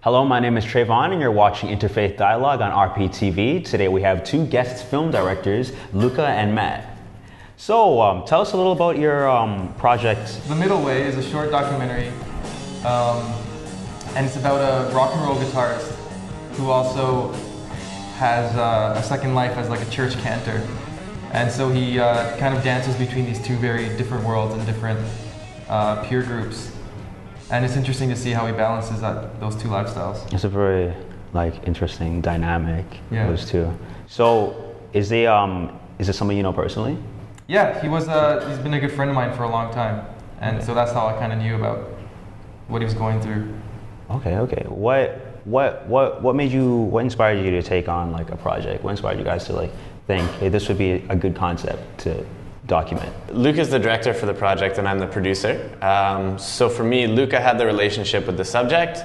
Hello, my name is Trayvon and you're watching Interfaith Dialogue on RPTV. Today we have two guest film directors, Luca and Matt. So tell us a little about your project. The Middle Way is a short documentary and it's about a rock and roll guitarist who also has a second life as like a church cantor. And so he kind of dances between these two very different worlds and different peer groups. And it's interesting to see how he balances those two lifestyles. It's a very interesting dynamic, those two. So is it somebody you know personally? Yeah, he's been a good friend of mine for a long time. And so that's how I kind of knew about what he was going through. Okay. What inspired you to take on a project? What inspired you guys to think, hey, this would be a good concept to document? Luca is the director for the project and I'm the producer. So for me, Luca had the relationship with the subject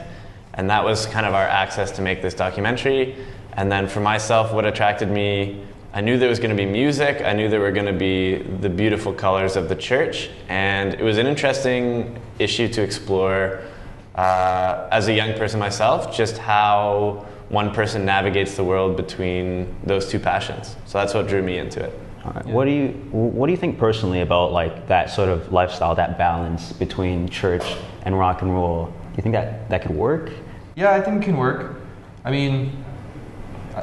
and that was kind of our access to make this documentary. And then for myself, what attracted me, I knew there was going to be music, I knew there were going to be the beautiful colors of the church, and it was an interesting issue to explore as a young person myself, just how one person navigates the world between those two passions. So that's what drew me into it. All right. Yeah. What do you think personally about that sort of lifestyle, that balance between church and rock and roll? Do you think that could work? Yeah, I think it can work. I mean,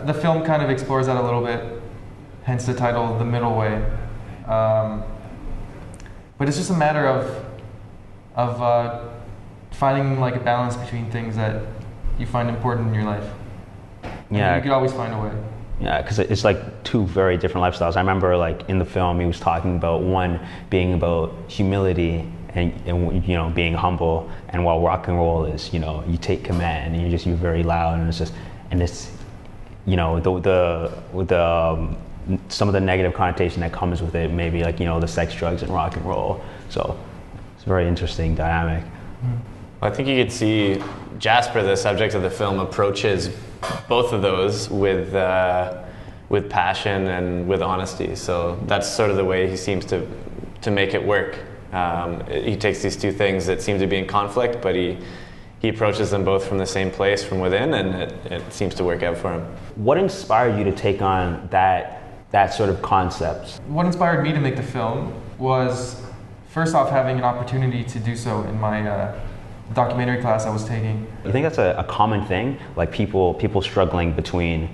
the film kind of explores that a little bit, hence the title, The Middle Way. But it's just a matter of finding a balance between things that you find important in your life. Yeah, you could always find a way. Yeah, because it's two very different lifestyles. I remember in the film he was talking about one being about humility and being humble, and while rock and roll is you take command and you're very loud, and it's some of the negative connotation that comes with it, maybe the sex, drugs, and rock and roll. So it's a very interesting dynamic. I think you could see Jasper, the subject of the film, approaches both of those with passion and with honesty. So that's sort of the way he seems to make it work. He takes these two things that seem to be in conflict, but he approaches them both from the same place, from within, and it seems to work out for him. What inspired you to take on that sort of concept? What inspired me to make the film was, first off, having an opportunity to do so in my documentary class I was taking. You think that's a common thing? People struggling between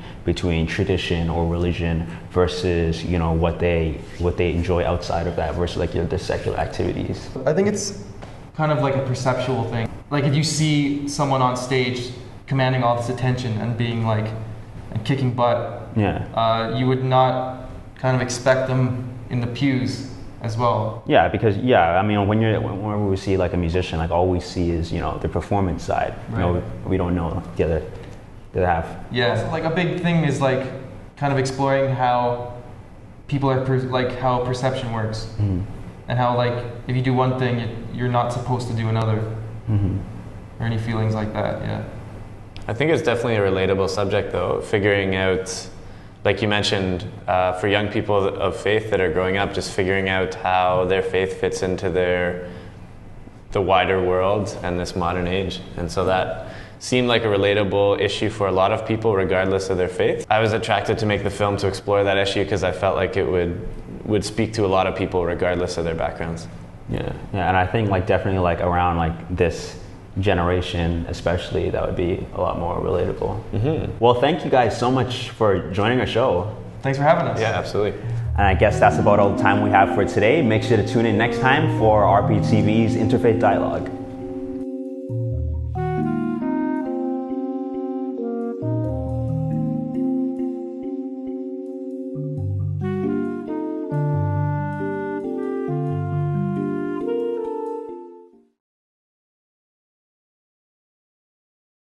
tradition or religion versus what they enjoy outside of that versus the secular activities? I think it's kind of a perceptual thing. If you see someone on stage commanding all this attention and being and kicking butt, you would not kind of expect them in the pews as well. Yeah, because whenever we see a musician, all we see is the performance side. Right. We don't know the other half. Yeah, so a big thing is kind of exploring how people are how perception works, and how if you do one thing, you're not supposed to do another, or any feelings like that. Yeah. I think it's definitely a relatable subject, though, figuring out, like you mentioned, for young people of faith that are growing up, just figuring out how their faith fits into the wider world and this modern age. And so that seemed like a relatable issue for a lot of people, regardless of their faith. I was attracted to make the film to explore that issue because I felt like it would speak to a lot of people, regardless of their backgrounds. Yeah, and I think definitely around this generation especially, that would be a lot more relatable. Well, thank you guys so much for joining our show. Thanks for having us. Yeah, absolutely. And I guess that's about all the time we have for today. Make sure to tune in next time for RPTV's Interfaith Dialogue.